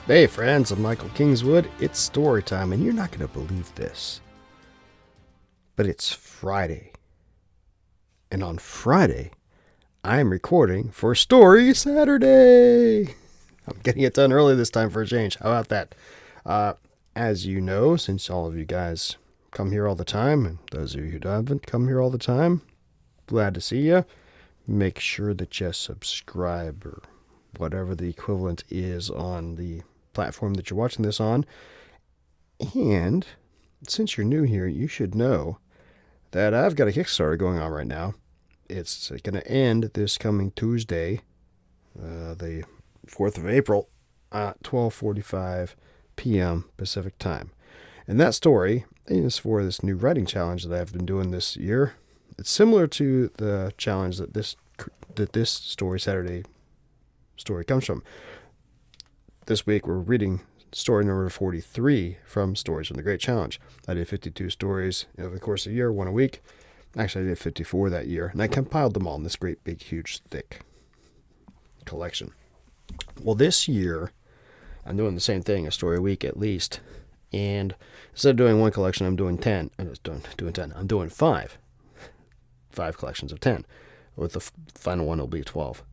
Hey friends, I'm Michael Kingswood. It's story time, and you're not going to believe this, but it's Friday. And on Friday, I'm recording for Story Saturday. I'm getting it done early this time for a change. How about that? As you know, since all of you guys come here all the time, and those of you who haven't come here all the time, glad to see you. Make sure that you subscribe or whatever the equivalent is on the platform that you're watching this on. And since you're new here, you should know that I've got a Kickstarter going on right now. It's going to end this coming Tuesday, the 4th of April, at 12:45 p.m. Pacific time. And that story is for this new writing challenge that I've been doing this year. It's similar to the challenge that this Story Saturday story comes from. This week we're reading story number 43 from Stories from the Great Challenge. I did 52 stories over the course of the year, one a week. Actually, I did 54 that year, and I compiled them all in this great, big, huge, thick collection. Well, this year, I'm doing the same thing, a story a week at least. And instead of doing one collection, I'm doing 10. I'm doing 5. 5 collections of 10. With the final one, it'll be 12.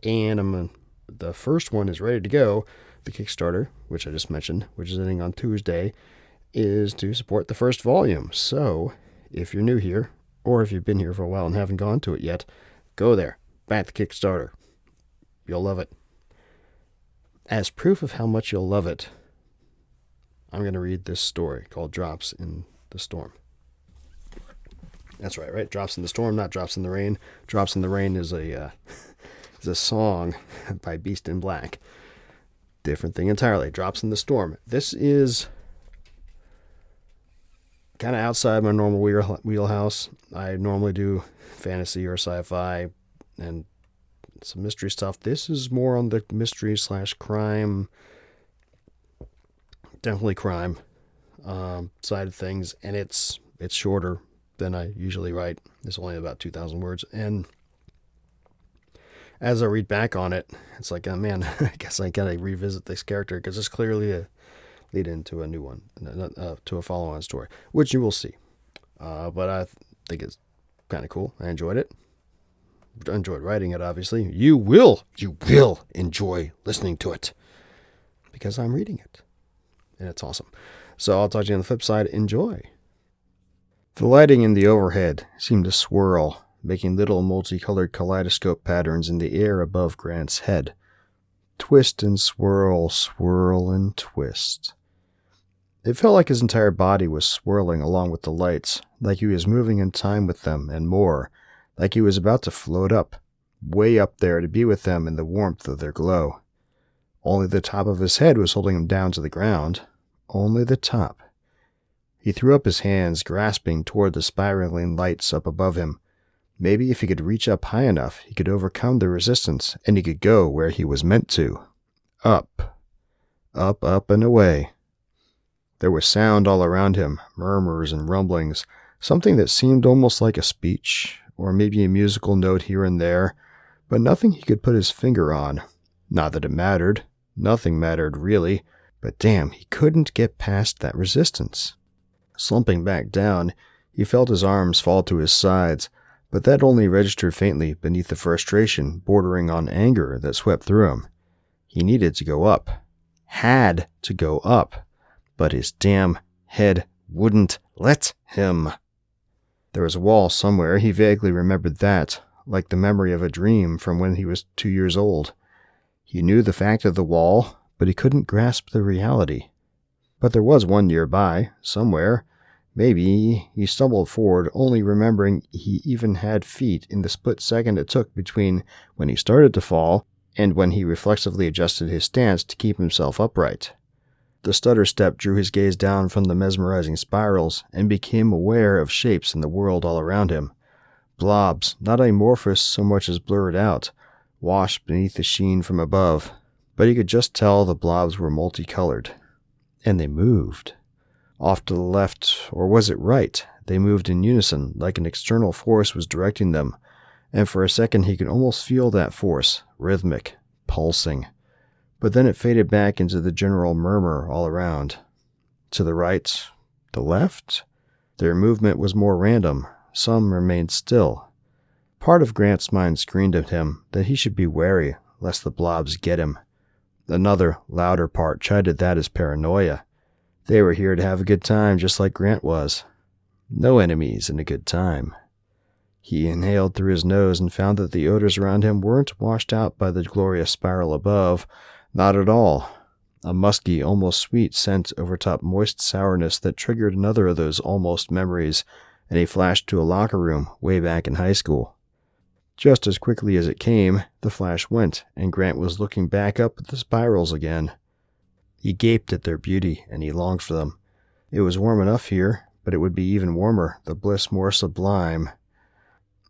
And the first one is ready to go. The Kickstarter, which I just mentioned, which is ending on Tuesday, is to support the first volume. So, if you're new here, or if you've been here for a while and haven't gone to it yet, go there. Back the Kickstarter. You'll love it. As proof of how much you'll love it, I'm going to read this story called Drops in the Storm. That's right? Drops in the Storm, not Drops in the Rain. Drops in the Rain is a song by Beast in Black. Different thing entirely. Drops in the Storm. This is kind of outside my normal wheelhouse. I normally do fantasy or sci-fi and some mystery stuff. This is more on the mystery/crime, definitely crime side of things, and it's shorter than I usually write. It's only about 2,000 words, and as I read back on it, it's like, oh man, I guess I gotta revisit this character because it's clearly a lead into a new one, to a follow-on story, which you will see. But I think it's kind of cool. I enjoyed it. I enjoyed writing it, obviously. You will enjoy listening to it because I'm reading it, and it's awesome. So I'll talk to you on the flip side. Enjoy. The lighting in the overhead seemed to swirl, making little multicolored kaleidoscope patterns in the air above Grant's head. Twist and swirl, swirl and twist. It felt like his entire body was swirling along with the lights, like he was moving in time with them and more, like he was about to float up, way up there to be with them in the warmth of their glow. Only the top of his head was holding him down to the ground. Only the top. He threw up his hands, grasping toward the spiraling lights up above him. Maybe if he could reach up high enough, he could overcome the resistance, and he could go where he was meant to. Up. Up, up, and away. There was sound all around him, murmurs and rumblings, something that seemed almost like a speech, or maybe a musical note here and there, but nothing he could put his finger on. Not that it mattered. Nothing mattered, really, but damn, he couldn't get past that resistance. Slumping back down, he felt his arms fall to his sides, but that only registered faintly beneath the frustration bordering on anger that swept through him. He needed to go up. Had to go up. But his damn head wouldn't let him. There was a wall somewhere, he vaguely remembered that, like the memory of a dream from when he was 2 years old. He knew the fact of the wall, but he couldn't grasp the reality. But there was one nearby, somewhere. Maybe he stumbled forward, only remembering he even had feet in the split second it took between when he started to fall and when he reflexively adjusted his stance to keep himself upright. The stutter step drew his gaze down from the mesmerizing spirals and became aware of shapes in the world all around him. Blobs, not amorphous so much as blurred out, washed beneath the sheen from above, but he could just tell the blobs were multicolored. And they moved. Off to the left, or was it right? They moved in unison, like an external force was directing them, and for a second he could almost feel that force, rhythmic, pulsing. But then it faded back into the general murmur all around. To the right, the left, their movement was more random. Some remained still. Part of Grant's mind screamed at him that he should be wary lest the blobs get him. Another, louder part chided that as paranoia. They were here to have a good time just like Grant was. No enemies and a good time. He inhaled through his nose and found that the odors around him weren't washed out by the glorious spiral above. Not at all. A musky, almost sweet scent overtopped moist sourness that triggered another of those almost memories, and he flashed to a locker room way back in high school. Just as quickly as it came, the flash went, and Grant was looking back up at the spirals again. He gaped at their beauty, and he longed for them. It was warm enough here, but it would be even warmer, the bliss more sublime.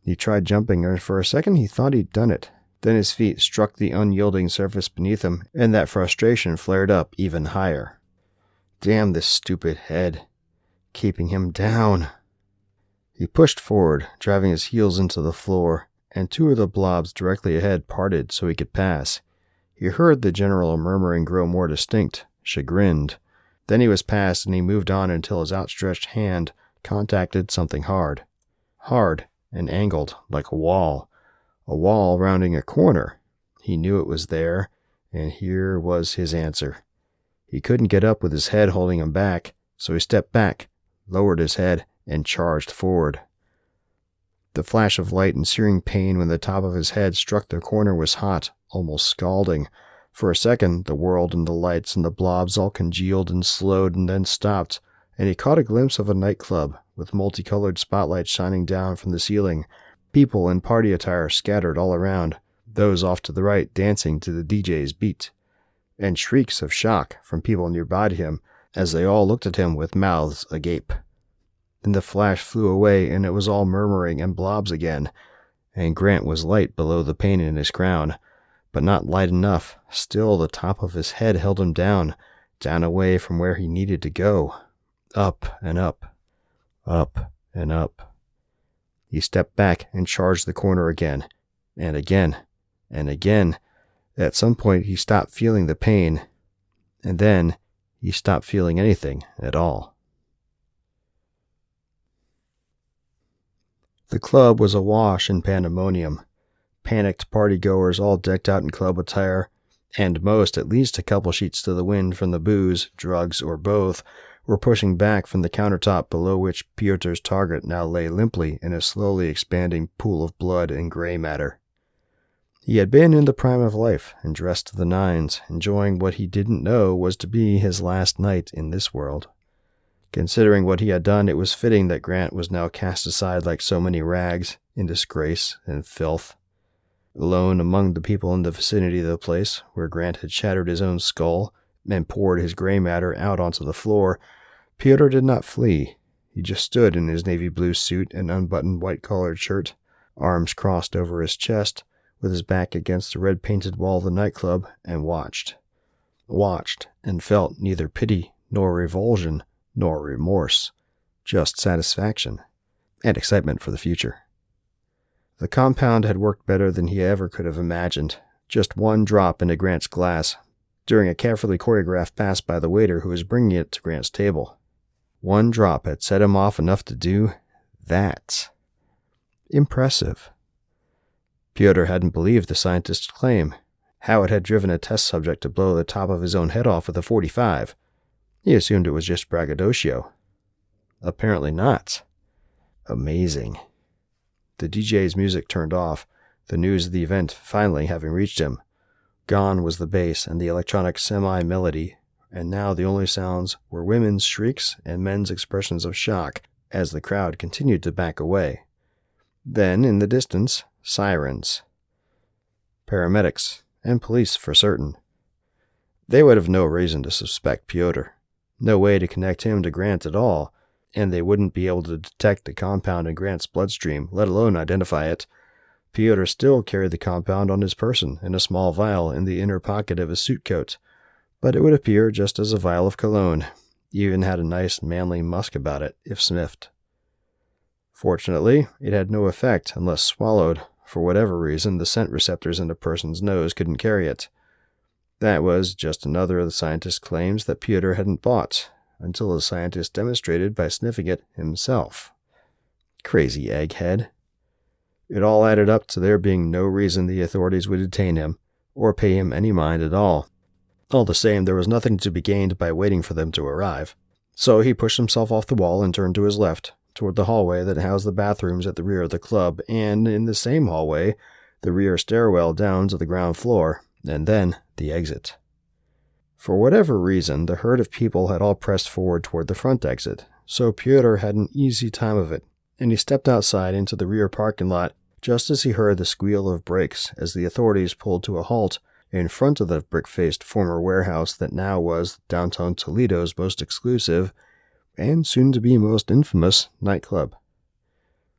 He tried jumping, and for a second he thought he'd done it. Then his feet struck the unyielding surface beneath him, and that frustration flared up even higher. Damn this stupid head. Keeping him down. He pushed forward, driving his heels into the floor, and two of the blobs directly ahead parted so he could pass. He heard the general murmuring grow more distinct, chagrined. Then he was past, and he moved on until his outstretched hand contacted something hard. Hard and angled like a wall rounding a corner. He knew it was there, and here was his answer. He couldn't get up with his head holding him back, so he stepped back, lowered his head, and charged forward. The flash of light and searing pain when the top of his head struck the corner was hot, almost scalding. For a second, the world and the lights and the blobs all congealed and slowed and then stopped, and he caught a glimpse of a nightclub, with multicolored spotlights shining down from the ceiling. People in party attire scattered all around, those off to the right dancing to the DJ's beat, and shrieks of shock from people nearby to him as they all looked at him with mouths agape. Then the flash flew away, and it was all murmuring and blobs again, and Grant was light below the pain in his crown, but not light enough. Still the top of his head held him down away from where he needed to go. Up and up, up and up. He stepped back and charged the corner again, and again, and again. At some point he stopped feeling the pain, and then he stopped feeling anything at all. The club was awash in pandemonium. Panicked partygoers all decked out in club attire, and most, at least a couple sheets to the wind from the booze, drugs, or both, were pushing back from the countertop below which Piotr's target now lay limply in a slowly expanding pool of blood and gray matter. He had been in the prime of life and dressed to the nines, enjoying what he didn't know was to be his last night in this world. Considering what he had done, it was fitting that Grant was now cast aside like so many rags, in disgrace and filth. Alone among the people in the vicinity of the place, where Grant had shattered his own skull and poured his gray matter out onto the floor, Piotr did not flee. He just stood in his navy blue suit and unbuttoned white-collared shirt, arms crossed over his chest, with his back against the red-painted wall of the nightclub, and watched. Watched, and felt neither pity, nor revulsion, nor remorse, just satisfaction, and excitement for the future. The compound had worked better than he ever could have imagined. Just one drop into Grant's glass, during a carefully choreographed pass by the waiter who was bringing it to Grant's table. One drop had set him off enough to do that. Impressive. Piotr hadn't believed the scientist's claim. How it had driven a test subject to blow the top of his own head off with a .45. He assumed it was just braggadocio. Apparently not. Amazing. The DJ's music turned off, the news of the event finally having reached him. Gone was the bass and the electronic semi-melody, and now the only sounds were women's shrieks and men's expressions of shock as the crowd continued to back away. Then, in the distance, sirens. Paramedics, and police for certain. They would have no reason to suspect Piotr. No way to connect him to Grant at all, and they wouldn't be able to detect the compound in Grant's bloodstream, let alone identify it. Piotr still carried the compound on his person in a small vial in the inner pocket of his suit coat, but it would appear just as a vial of cologne. Even had a nice manly musk about it, if sniffed. Fortunately, it had no effect unless swallowed. For whatever reason, the scent receptors in a person's nose couldn't carry it. That was just another of the scientist's claims that Pyotr hadn't bought, until the scientist demonstrated by sniffing it himself. Crazy egghead. It all added up to there being no reason the authorities would detain him, or pay him any mind at all. All the same, there was nothing to be gained by waiting for them to arrive. So he pushed himself off the wall and turned to his left, toward the hallway that housed the bathrooms at the rear of the club, and in the same hallway, the rear stairwell down to the ground floor, and then the exit. For whatever reason, the herd of people had all pressed forward toward the front exit, so Pyotr had an easy time of it, and he stepped outside into the rear parking lot just as he heard the squeal of brakes as the authorities pulled to a halt in front of the brick-faced former warehouse that now was downtown Toledo's most exclusive, and soon-to-be most infamous, nightclub.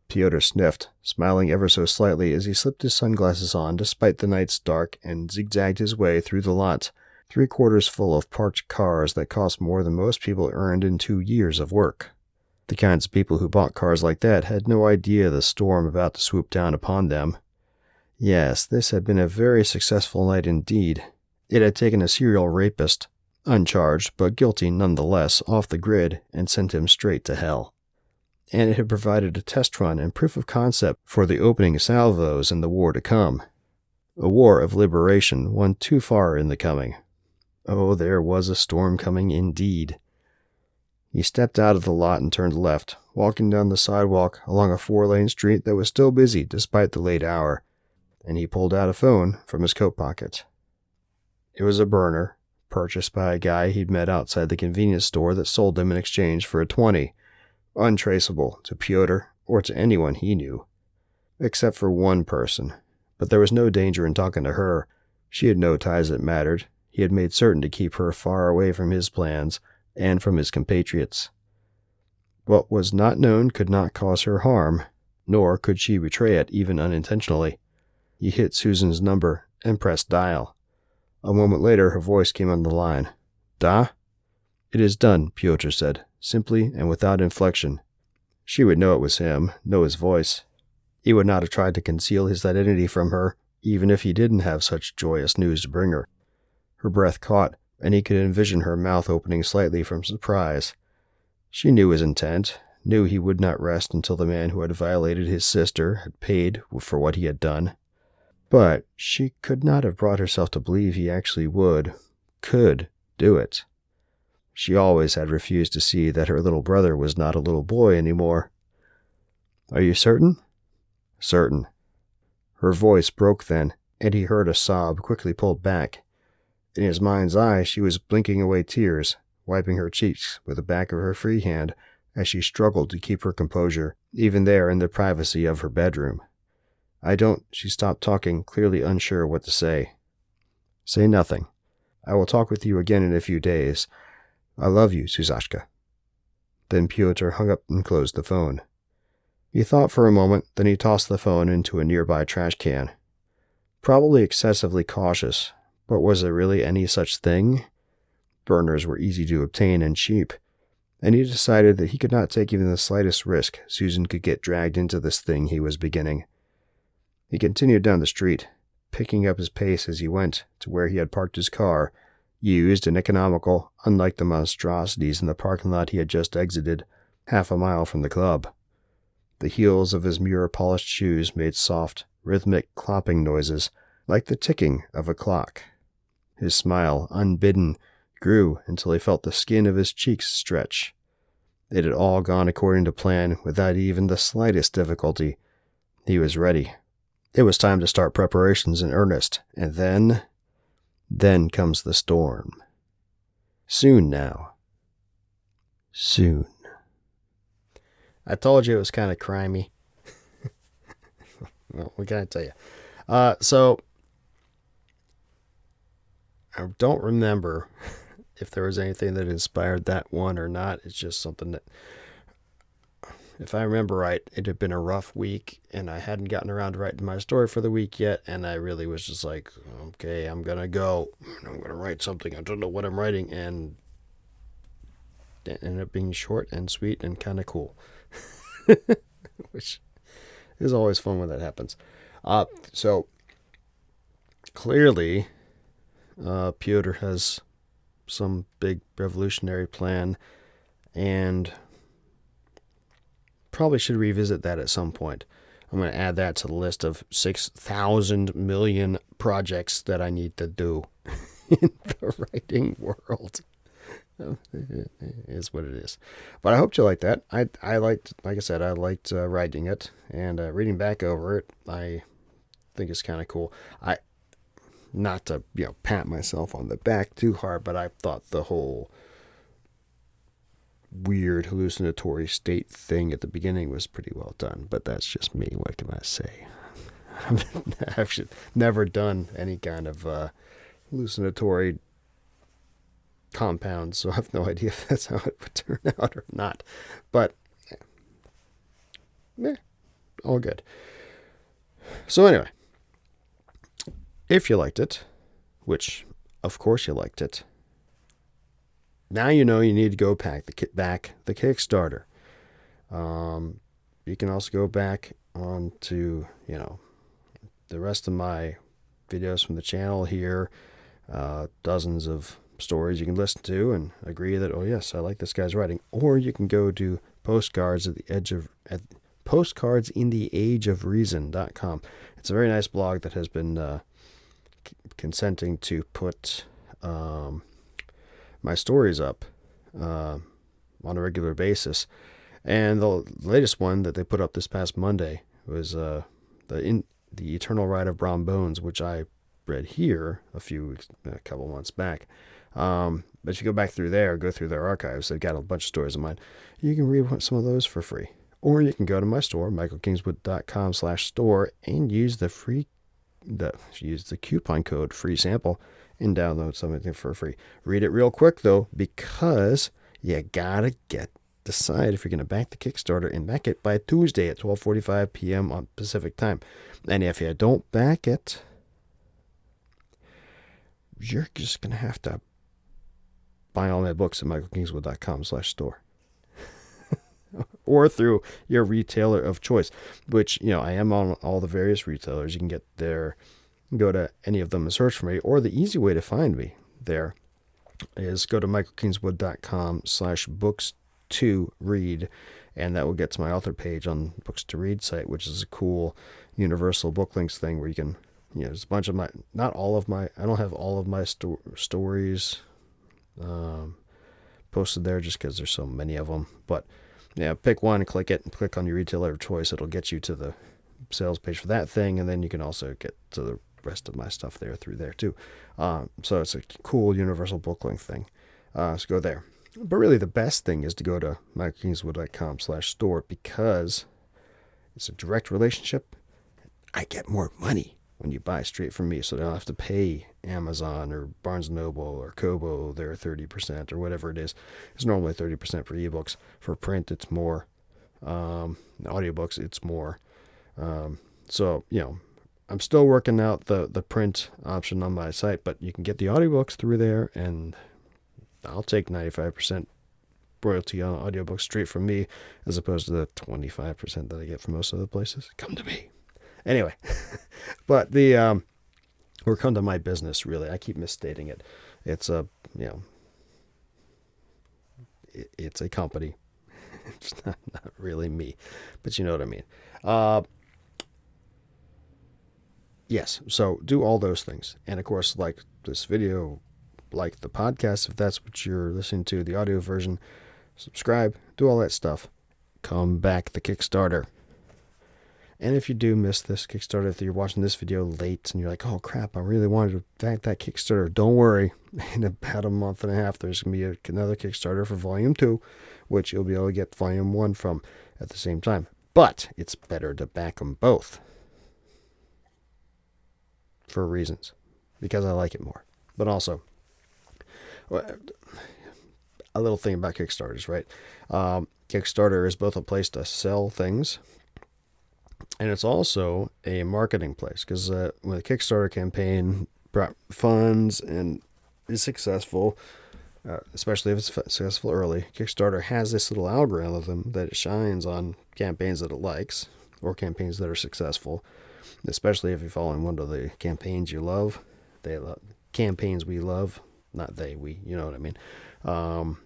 Pyotr sniffed, smiling ever so slightly as he slipped his sunglasses on despite the night's dark and zigzagged his way through the lot, 3/4 full of parked cars that cost more than most people earned in 2 years of work. The kinds of people who bought cars like that had no idea the storm about to swoop down upon them. Yes, this had been a very successful night indeed. It had taken a serial rapist, uncharged but guilty nonetheless, off the grid and sent him straight to hell. And it had provided a test run and proof of concept for the opening salvos in the war to come. A war of liberation, one too far in the coming. Oh, there was a storm coming indeed. He stepped out of the lot and turned left, walking down the sidewalk along a 4-lane street that was still busy despite the late hour, and he pulled out a phone from his coat pocket. It was a burner, purchased by a guy he'd met outside the convenience store that sold him in exchange for a 20, untraceable to Pyotr or to anyone he knew, except for one person. But there was no danger in talking to her. She had no ties that mattered. He had made certain to keep her far away from his plans and from his compatriots. What was not known could not cause her harm, nor could she betray it even unintentionally. He hit Susan's number and pressed dial. A moment later, her voice came on the line. "Da?" "It is done," Pyotr said, simply and without inflection. She would know it was him, know his voice. He would not have tried to conceal his identity from her, even if he didn't have such joyous news to bring her. Her breath caught, and he could envision her mouth opening slightly from surprise. She knew his intent, knew he would not rest until the man who had violated his sister had paid for what he had done. But she could not have brought herself to believe he actually could do it. She always had refused to see that her little brother was not a little boy anymore. "Are you certain?" "Certain." Her voice broke then, and he heard a sob quickly pulled back. In his mind's eye, she was blinking away tears, wiping her cheeks with the back of her free hand as she struggled to keep her composure, even there in the privacy of her bedroom. She stopped talking, clearly unsure what to say. "Say nothing. I will talk with you again in a few days. I love you, Suzashka." Then Pyotr hung up and closed the phone. He thought for a moment, then he tossed the phone into a nearby trash can. Probably excessively cautious, but was there really any such thing? Burners were easy to obtain and cheap, and he decided that he could not take even the slightest risk Susan could get dragged into this thing he was beginning. He continued down the street, picking up his pace as he went to where he had parked his car, used and economical, unlike the monstrosities in the parking lot he had just exited, 1/2 mile from the club. The heels of his mirror-polished shoes made soft, rhythmic clopping noises, like the ticking of a clock. His smile, unbidden, grew until he felt the skin of his cheeks stretch. It had all gone according to plan without even the slightest difficulty. He was ready. It was time to start preparations in earnest, and then comes the storm. Soon now. Soon. I told you it was kind of crimey. Well, what can I tell you? So, I don't remember if there was anything that inspired that one or not. It's just something that, if I remember right, it had been a rough week, and I hadn't gotten around to writing my story for the week yet, and I really was just like, okay, I'm going to go. I'm going to write something. I don't know what I'm writing, and it ended up being short and sweet and kind of cool. Which is always fun when that happens. So, clearly, Piotr has some big revolutionary plan, and probably should revisit that at some point. I'm going to add that to the list of 6,000 million projects that I need to do in the writing world. It is what it is. But I hope you like that. I liked, like I said, I liked writing it, and reading back over it, I think it's kind of cool. Not to pat myself on the back too hard, but I thought the whole weird hallucinatory state thing at the beginning was pretty well done. But that's just me. What can I say? I've never done any kind of hallucinatory compound, so I have no idea if that's how it would turn out or not. But all good. So anyway, if you liked it, which of course you liked it, now you know you need to go back the Kickstarter. You can also go back on to the rest of my videos from the channel here, dozens of stories you can listen to and agree that, oh yes, I like this guy's writing. Or you can go to postcardsintheageofreason.com. It's a very nice blog that has been consenting to put my stories up on a regular basis. And the latest one that they put up this past Monday was the Eternal Ride of Brown Bones, which I read here a couple months back. But if you go back through go through their archives, they've got a bunch of stories of mine. You can read some of those for free. Or you can go to my store, michaelkingswood.com/store, and use the coupon code free sample and download something for free. Read it real quick though, because you gotta decide if you're gonna back the Kickstarter, and back it by Tuesday at 12:45 p.m. on Pacific time. And if you don't back it, you're just gonna have to buy all my books at michaelkingswood.com/store. Or through your retailer of choice, which, I am on all the various retailers. You can get there, go to any of them and search for me, or the easy way to find me there is go to michaelkingswood.com/books-to-read, and that will get to my author page on Books to Read site, which is a cool universal book links thing where you can, there's a bunch of I don't have all of my stories posted there just because there's so many of them, but pick one, click it, and click on your retailer of choice. It'll get you to the sales page for that thing, and then you can also get to the rest of my stuff there through there too. So it's a cool universal book link thing. So go there. But really the best thing is to go to michaelkingswood.com/store, because it's a direct relationship. I get more money when you buy straight from me, so they don't have to pay Amazon or Barnes & Noble or Kobo their 30% or whatever it is. It's normally 30% for ebooks. For print, it's more. Audiobooks, it's more. So, I'm still working out the print option on my site, but you can get the audiobooks through there, and I'll take 95% royalty on audiobooks straight from me, as opposed to the 25% that I get from most other places. Come to me. Anyway, but or come to my business, really. I keep misstating it. It's it's a company. It's not really me, but you know what I mean. Yes, so do all those things. And of course, like this video, like the podcast, if that's what you're listening to, the audio version, subscribe, do all that stuff. Come back the Kickstarter. And if you do miss this Kickstarter, if you're watching this video late and you're like, oh crap, I really wanted to back that Kickstarter, don't worry. In about a month and a half, there's going to be another Kickstarter for Volume 2, which you'll be able to get Volume 1 from at the same time. But it's better to back them both. For reasons. Because I like it more. But also, a little thing about Kickstarters, right? Kickstarter is both a place to sell things, and it's also a marketing place, because when a Kickstarter campaign brought funds and is successful, especially if it's successful early, Kickstarter has this little algorithm that it shines on campaigns that it likes, or campaigns that are successful, especially if you're following one of the campaigns you love. campaigns we love. Not they, we, you know what I mean.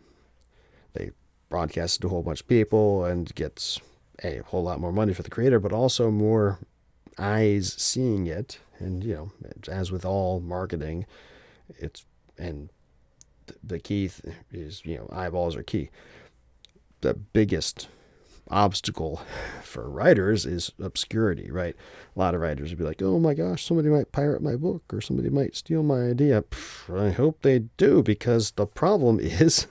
They broadcast it to a whole bunch of people and gets a whole lot more money for the creator, but also more eyes seeing it. And, you know, as with all marketing, and the key is, you know, eyeballs are key. The biggest obstacle for writers is obscurity, right? A lot of writers would be like, oh my gosh, somebody might pirate my book or somebody might steal my idea. I hope they do, because the problem is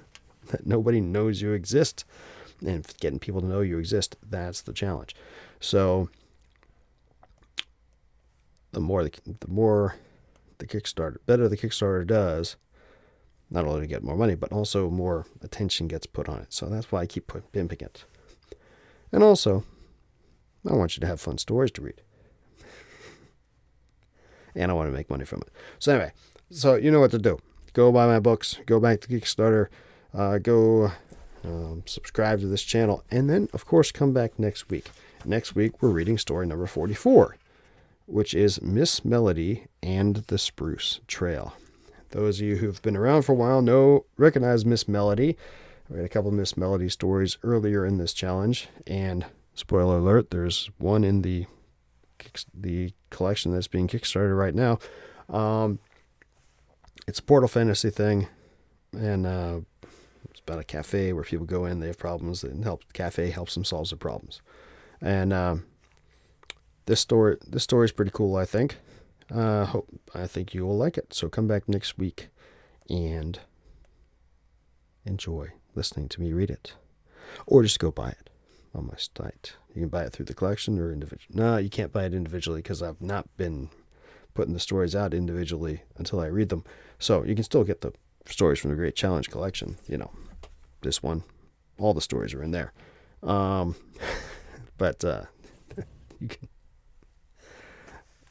that nobody knows you exist, and getting people to know you exist, that's the challenge. So the more the Kickstarter, better the Kickstarter does, not only to get more money, but also more attention gets put on it. So that's why I keep pimping it. And also, I want you to have fun stories to read. And I want to make money from it. So anyway, so you know what to do. Go buy my books. Go back to Kickstarter. Go subscribe to this channel. And then, of course, come back next week. Next week, we're reading story number 44, which is Miss Melody and the Spruce Trail. Those of you who've been around for a while recognize Miss Melody. We had a couple of Miss Melody stories earlier in this challenge, and spoiler alert, there's one in the collection that's being Kickstarted right now. It's a portal fantasy thing, and it's about a cafe where people go in, they have problems, and the cafe helps them solve their problems. And this story is pretty cool, I think. I think you will like it. So come back next week and enjoy listening to me read it, or just go buy it on my site. You can buy it through the collection or individually. No, you can't buy it individually because I've not been putting the stories out individually until I read them. So you can still get the stories from the Great Challenge collection. You know, this one, all the stories are in there. But you can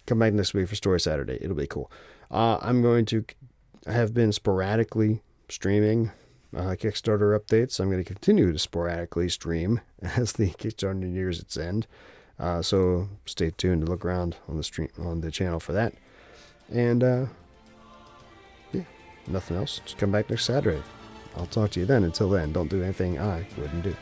come back next week for Story Saturday. It'll be cool. I have been sporadically streaming Kickstarter updates. I'm going to continue to sporadically stream as the Kickstarter nears its end. So stay tuned to look around on the channel for that. And yeah, nothing else. Just come back next Saturday. I'll talk to you then. Until then, don't do anything I wouldn't do.